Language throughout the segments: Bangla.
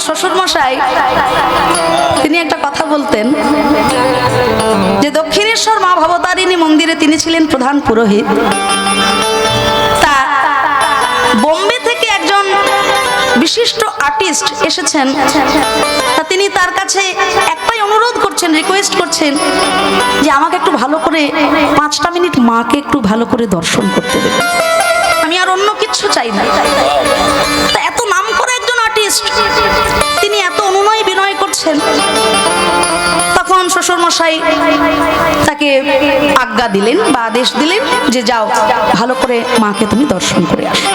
শ্বশুরমশাই তিনি একটা কথা বলতেন যে দক্ষিণেশ্বর মা ভবতারিণী মন্দিরে তিনি ছিলেন প্রধান পুরোহিত। তা বোম্বে থেকে একজন বিশিষ্ট আর্টিস্ট এসেছেন, তা তিনি তার কাছে একটাই অনুরোধ করছেন, রিকোয়েস্ট করছেন যে আমাকে একটু ভালো করে 5টা মিনিট মাকে একটু ভালো করে দর্শন করতে দেবে, আমি আর অন্য কিছু চাই না। তা এত নাম করে একজন আর্টিস্ট, তিনি এত অনুনয় বিনয় করছেন, তখন শ্বশুরমশাই তাকে আজ্ঞা দিলেন বা আদেশ দিলেন যে যাও ভালো করে মাকে তুমি দর্শন করে আসো।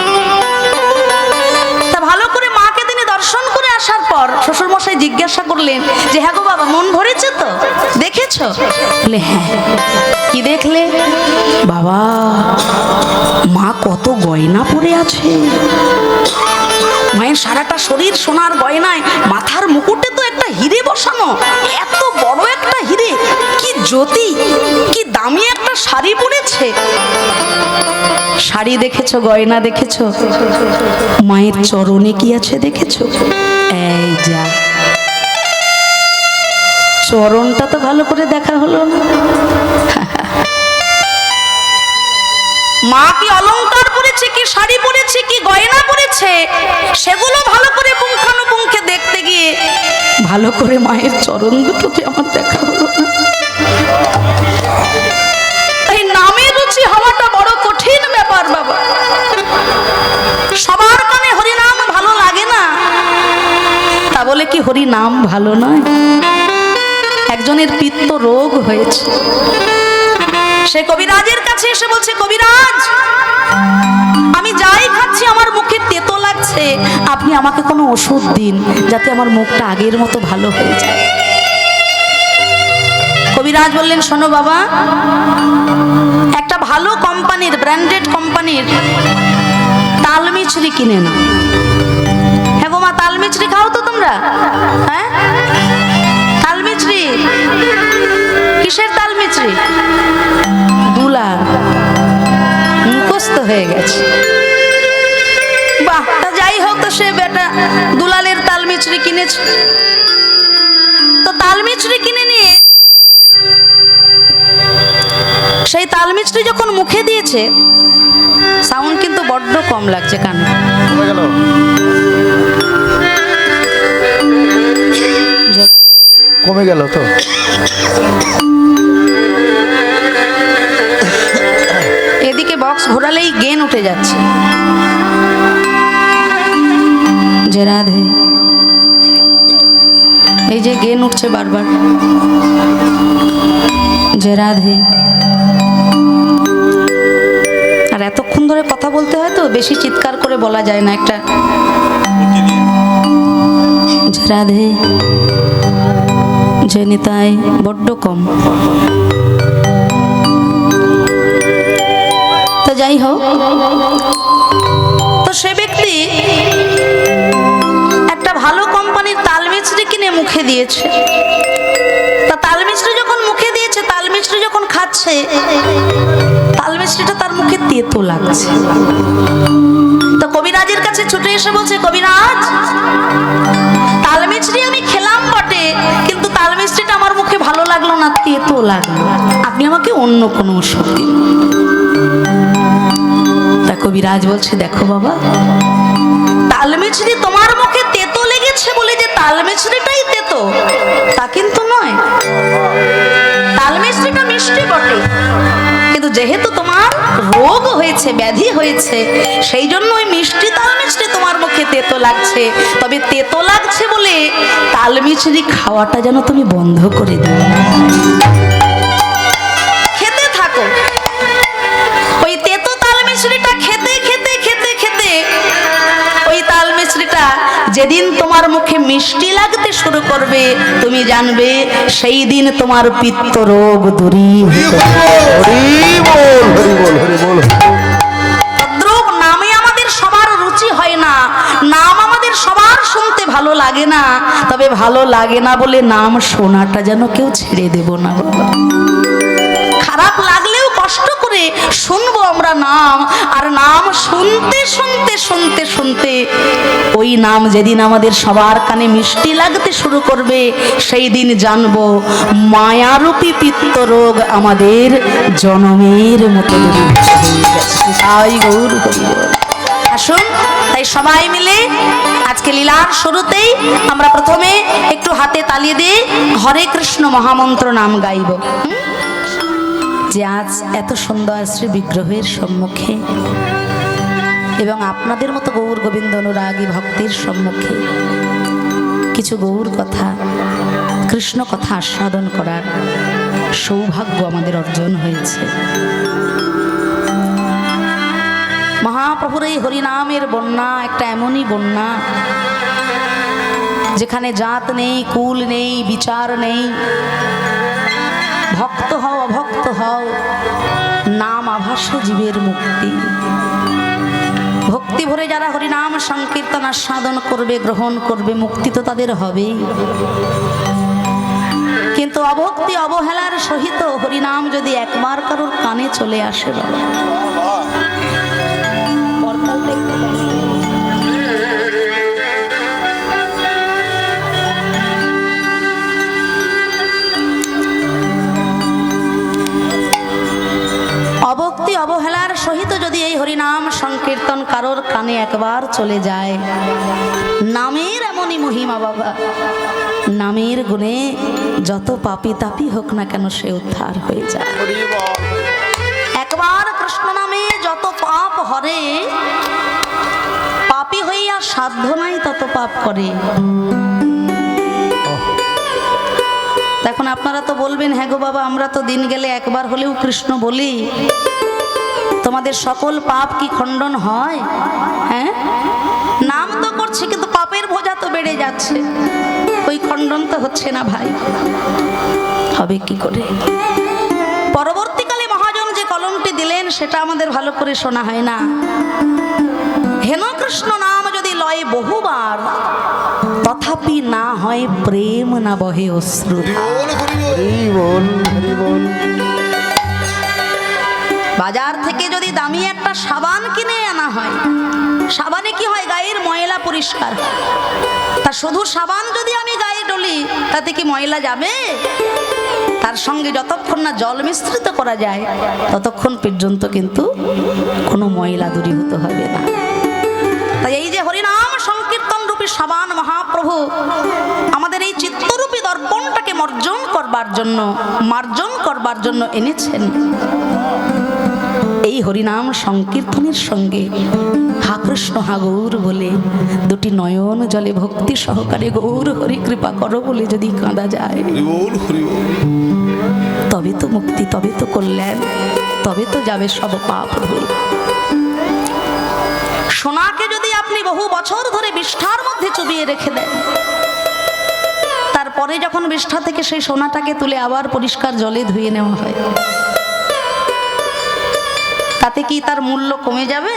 তা ভালো করে মাকে তিনি দর্শন করে আসার পর শ্বশুরমশাই জিজ্ঞাসা করলেন যে হ্যাঁ গো বাবা, মন ভরেছে তো, দেখেছো? বলে হ্যাঁ। কি দেখলে? বাবা, মা কত গয়না পরে আছে, মায়ের সারাটা শরীর সোনার গয়নায়, মাথার মুকুটে তো একটা হিরে বসানো, এত বড় একটা হিরে, কি জ্যোতি, কি দামি একটা শাড়ি পরেছে। শাড়ি দেখেছো, গয়না দেখেছো, মায়ের চরণে কি আছে দেখেছো? এই যা, চরণটা তো ভালো করে দেখা হলো না। মা কি অলংকার পরেছে, কি শাড়ি পরেছে, কি গয়না পরেছে, সেগুলো ভালো করে পুঙ্খানুপুঙ্খে দেখতে গিয়ে ভালো করে মায়ের চরণ দুটো যে আমার দেখা হলো না। এই নামে রুচি হওয়াটা বড় কঠিন ব্যাপার বাবা। সবার কানে হরিনাম ভালো লাগে না, তা বলে কি হরিনাম ভালো নয়? একজনের পিত্ত রোগ হয়েছে, সে কবিরাজের কাছে এসে বলছে, কবিরাজ আমি যাই খাচ্ছি আমার মুখে তেতো লাগছে, আপনি আমাকে কোনো ওষুধ দিন যাতে আমার মুখটা আগের মতো ভালো হয়ে যায়। কবিরাজ বললেন, শোনো বাবা, একটা ভালো কোম্পানির, ব্র্যান্ডেড কোম্পানির তালমিছরি কিনে নাও। হ্যাঁ গো মা, তালমিছরি খাও তো তোমরা? হ্যাঁ, তালমিছরি কিসের তালমিছরি? দুলা, মুখস্থ হয়ে গেছে। বাহ, তা যাই হোক, তো সে বেটা দুলালের তালমিছরি কিনেছে। তো তালমিছরি কিনে নিয়ে সেই তালমিছরি যখন মুখে দিয়েছে, সাউন্ড কিন্তু বড্ড কম লাগছে কানে। কমে গেল তো। এদিকে বক্স ঘোরালেই গেন উঠে যাচ্ছে। যে রাধে, এই যে গেন উঠছে বারবার, যে রাধে। আর এতক্ষণ ধরে কথা বলতে হয় তো, বেশি চিৎকার করে বলা যায় না। একটা যে রাধে, যে নিতাই বড্ড কম। তো যাই হোক, তো সে ব্যক্তি একটা ভালো কোম্পানির তালমিছরি কিনে মুখে দিয়েছে। তা তালমিছরি যখন মুখে দিয়েছে, তালমিছরি যখন খাচ্ছে, তালমিছরিটা তার মুখে তেতো লাগছে। তো কবিরাজের কাছে ছুটে এসে বলছে, কবিরাজ তালমিছরি আমি খেলাম বটে, কিন্তু তালমিছরিটা আমার মুখে ভালো লাগলো না, তেতো লাগলো, আপনি আমাকে অন্য কোনো ওষুধ দিন। তা কবিরাজ বলছে, দেখো বাবা, তালমিছরি তোমার মুখে তেতো লেগেছে বলে যে তালমিছরিটাই তেতো তা কিন্তু নয়। তালমিছরিটা মিষ্টি বটে, কিন্তু যেহেতু তোমার রোগ হয়েছে, ব্যাধি হয়েছে, সেই জন্য ওই মিষ্টি তালমিছরি তোমার মুখে তেতো লাগছে। তবে তেতো লাগছে বলে তালমিছরি খাওয়াটা যেন তুমি বন্ধ করে দিও, খেতে থাকো। ওই তেতো তালমিছরিটা খেতে খেতে খেতে খেতে ওই তালমিছরিটা যেদিন তোমার মুখে মিষ্টি লাগতে শুরু করবে, তুমি জানবে সেই দিন তোমার পিত্ত রোগ দূরীভূত। ভদ্রলোক নামে আমাদের সবার রুচি হয় না, নাম আমাদের সবার শুনতে ভালো লাগে না, তবে ভালো লাগে না বলে নাম শোনাটা যেন কেউ ছেড়ে দেব না বাবা। খারাপ লাগলেও কষ্ট করে শুনবো আমরা নাম, আর নাম শুনতে শুনতে শুনতে শুনতে ওই নাম যেদিন আমাদের সবার কানে মিষ্টি লাগতে শুরু করবে, সেই দিন জানবো মায়ারূপী পিত্ত রোগ আমাদের জনমের মতো তাই গৌর হরি বল। আসুন তাই সবাই মিলে আজকে লীলার শুরুতেই আমরা প্রথমে একটু হাতে তালি দিয়ে হরে কৃষ্ণ মহামন্ত্র নাম গাইব। যে আজ এত সুন্দর শ্রী বিগ্রহের সম্মুখে এবং আপনাদের মতো গৌর গোবিন্দ অনুরাগী ভক্তির সম্মুখে কিছু গৌর কথা, কৃষ্ণ কথা আস্বাদন করার সৌভাগ্য আমাদের অর্জন হয়েছে। মহাপ্রভুর এই হরিনামের বন্যা একটা এমনই বন্যা যেখানে জাত নেই, কুল নেই, বিচার নেই। ভক্ত হও অভক্ত হও, নাম আভাসে জীবের মুক্তি। ভক্তি ভরে যারা হরিনাম সংকীর্তন আস্বাদন করবে, গ্রহণ করবে, মুক্তি তো তাদের হবেই। কিন্তু অভক্তি অবহেলার সহিত হরিনাম যদি একবার কারোর কানে চলে আসে, বাবা অভক্তি অবহেলার সহিত যদি এই হরিনাম সংকীর্তন কারোর কানে একবার চলে যায়, নামের এমনই মহিমা বাবা, নামের গুণে যত পাপী তাপী হোক না কেন সে উদ্ধার হয়ে যায়। একবার কৃষ্ণ নামে যত পাপ হরে, পাপী হইয়া সাধ্য নাই তত পাপ করে। এখন আপনারা তো বলবেন, হ্যাঁ গো বাবা, আমরা তো দিন গেলে একবার হলেও কৃষ্ণ বলি, তোমাদের সকল পাপ কি খণ্ডন হয়? হ্যাঁ, নাম তো করছে কিন্তু পাপের বোঝা তো বেড়ে যাচ্ছে, ওই খণ্ডন তো হচ্ছে না ভাই। হবে কি করে? পরবর্তীকালে মহাজন যে কলমটি দিলেন সেটা আমাদের ভালো করে শোনা হয় না। হেন কৃষ্ণ নাম যদি লয় বহুবার, তথাপি না হয় প্রেম, না বহে অশ্রু। বাজার থেকে যদি দামি একটা সাবান কিনে আনা হয়, সাবানে কি হয়? গায়ের ময়লা পরিষ্কার। তা শুধু সাবান যদি আমি গায়ে ডলি, তাতে কি ময়লা যাবে? তার সঙ্গে যতক্ষণ না জল মিশ্রিত করা যায় ততক্ষণ পর্যন্ত কিন্তু কোনো ময়লা দূরীভূত হবে না। তাই এই যে হরিনাম সংকীর্তন রূপী সাবান মহাপ্রভু আমাদের এই চিত্তরূপী দর্পণটাকে মার্জন করবার জন্য এনেছেন। এই হরিনাম সংকীর্তনের সঙ্গে হা কৃষ্ণ হা গৌর বলে দুটি নয়ন জলে ভক্তি সহকারে গৌর হরি কৃপা করো বলে যদি কাঁদা যায়, তবে তো মুক্তি, তবে তো কল্যাণ, তবে তো যাবে সব পাপ ধুয়ে। সোনাকে যদি আপনি বহু বছর ধরে বিষ্ঠার মধ্যে চুবিয়ে রেখে দেন, তারপরে যখন বিষ্ঠা থেকে সেই সোনাটাকে তুলে আবার পরিষ্কার জলে ধুয়ে নেওয়া হয়, তাতে কি তার মূল্য কমে যাবে?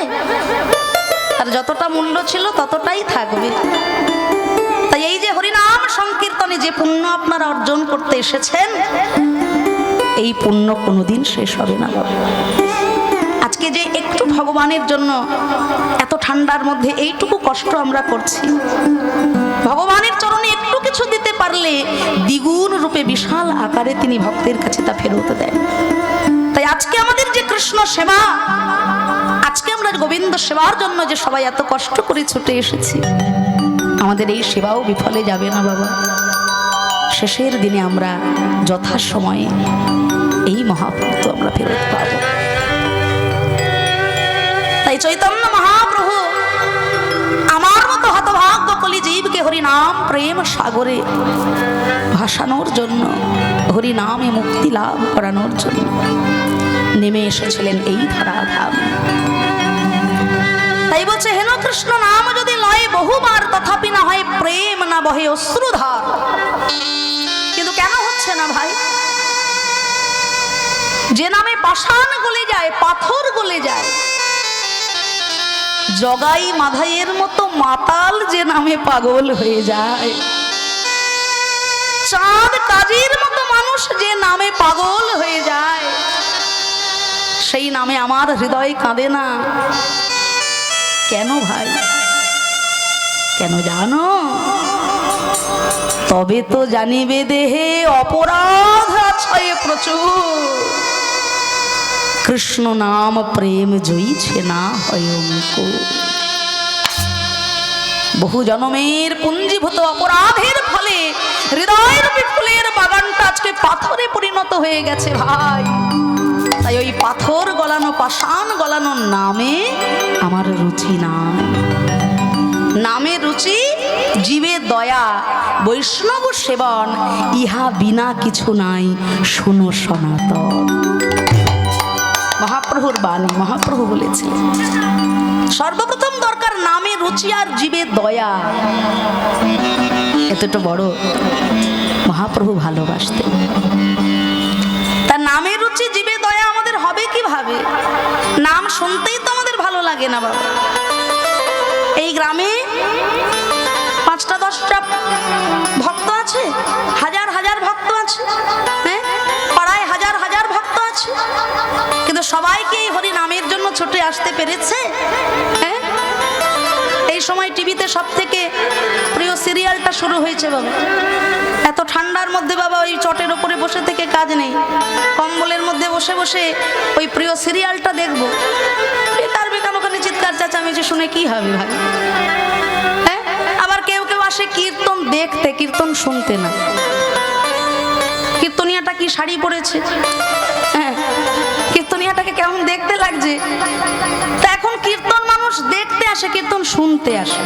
তার যতটা মূল্য ছিল ততটাই থাকবে। তাই এই যে হরিনাম সংকীর্তনে যে পুণ্য আপনারা অর্জন করতে এসেছেন, এই পুণ্য কোনোদিন শেষ হবে না। আজকে যে একটু ভগবানের জন্য এত ঠান্ডার মধ্যে এইটুকু কষ্ট আমরা করছি, ভগবানের চরণে একটু কিছু দিতে পারলে দ্বিগুণ রূপে বিশাল আকারে তিনি ভক্তের কাছে তা ফেরত দেন। তাই আজকে আমাদের যে কৃষ্ণ সেবা, আজকে আমরা গোবিন্দ সেবার জন্য যে সবাই এত কষ্ট করে ছুটে এসেছি, আমাদের এই সেবাও বিফলে যাবে না বাবা। শেষের দিনে আমরা যথাসময়ে এই মহাভক্ত আমরা ফেরত পাব। তাই চৈতন্য মহাপ্রভু আমার মতো হতভাগ্য কলি জীবকে হরিনাম প্রেম সাগরে ভাসানোর জন্য, হরিনামে মুক্তি লাভ করানোর জন্য নেমে এসেছিলেন এই ধরাধাম। তাই বলছে, হেন কৃষ্ণ নাম যদি লয় বহুবার, তথাপি না হয় প্রেম, না বহে অশ্রুধার। কিন্তু কেন হচ্ছে না ভাই? যে নামে পাষাণ গলে যায়, পাথর গলে যায়, জগাই মাধাইয়ের মতো মাতাল যে নামে পাগল হয়ে যায়, চাঁদ কাজীর মতো মানুষ যে নামে পাগল হয়ে যায়, সেই নামে আমার হৃদয় কাঁদে না কেন ভাই? কেন জানো? তবে তো জানিবে দেহে অপরাধ আছে প্রচুর, কৃষ্ণ নাম প্রেম জয়ীছে না হয় অঙ্কুর। বহু জন্মের পুঞ্জীভূত অপরাধের ফলে হৃদয়ের ফুলের বাগানটা আজকে পাথরে পরিণত হয়ে গেছে ভাই। তাই ওই পাথর গলানো পাষাণ গলানো নামে আমার রুচি নাই। নামে রুচি জীবে দয়া বৈষ্ণব সেবন, ইহা বিনা কিছু নাই শুনো সনাতন। মহাপ্রভুর বাণী, মহাপ্রভু বলেছিলেন সর্বপ্রথম দরকার নামে রুচি আর জীবে দয়া। এতটা বড় মহাপ্রভু ভালোবাসতেন। তার নামে রুচি জীবে দয়া আমাদের হবে কিভাবে? নাম শুনতেই তো আমাদের ভালো লাগে না বাবা। এই গ্রামে 5টা 10টা ভক্ত আছে, হাজার হাজার ভক্ত আছে, হ্যাঁ পাড়ায় হাজার হাজার ভক্ত আছে, কিন্তু সবাইকে এই হরি নামের জন্য ছুটে আসতে পেরেছে? হ্যাঁ, এই সময় টিভিতে সব থেকে প্রিয় সিরিয়ালটা শুরু হয়েছে বাবা। এত ঠান্ডার মধ্যে বাবা ওই চটের ওপরে বসে থেকে কাজ নেই, কম্বলের মধ্যে বসে বসে ওই প্রিয় সিরিয়ালটা দেখবো। বেকার বেকার ওখানে চিৎকার চেঁচামেচি শুনে কি হবে ভাই? হ্যাঁ, আবার কেউ কেউ আসে কীর্তন দেখতে, কীর্তন শুনতে না। কীর্তনিয়াটা কি শাড়ি পরেছে, হ্যাঁ কীর্তনিয়াটাকে কেমন দেখতে লাগছে, তা এখন কীর্তন মানুষ দেখতে আসে, কীর্তন শুনতে আসে।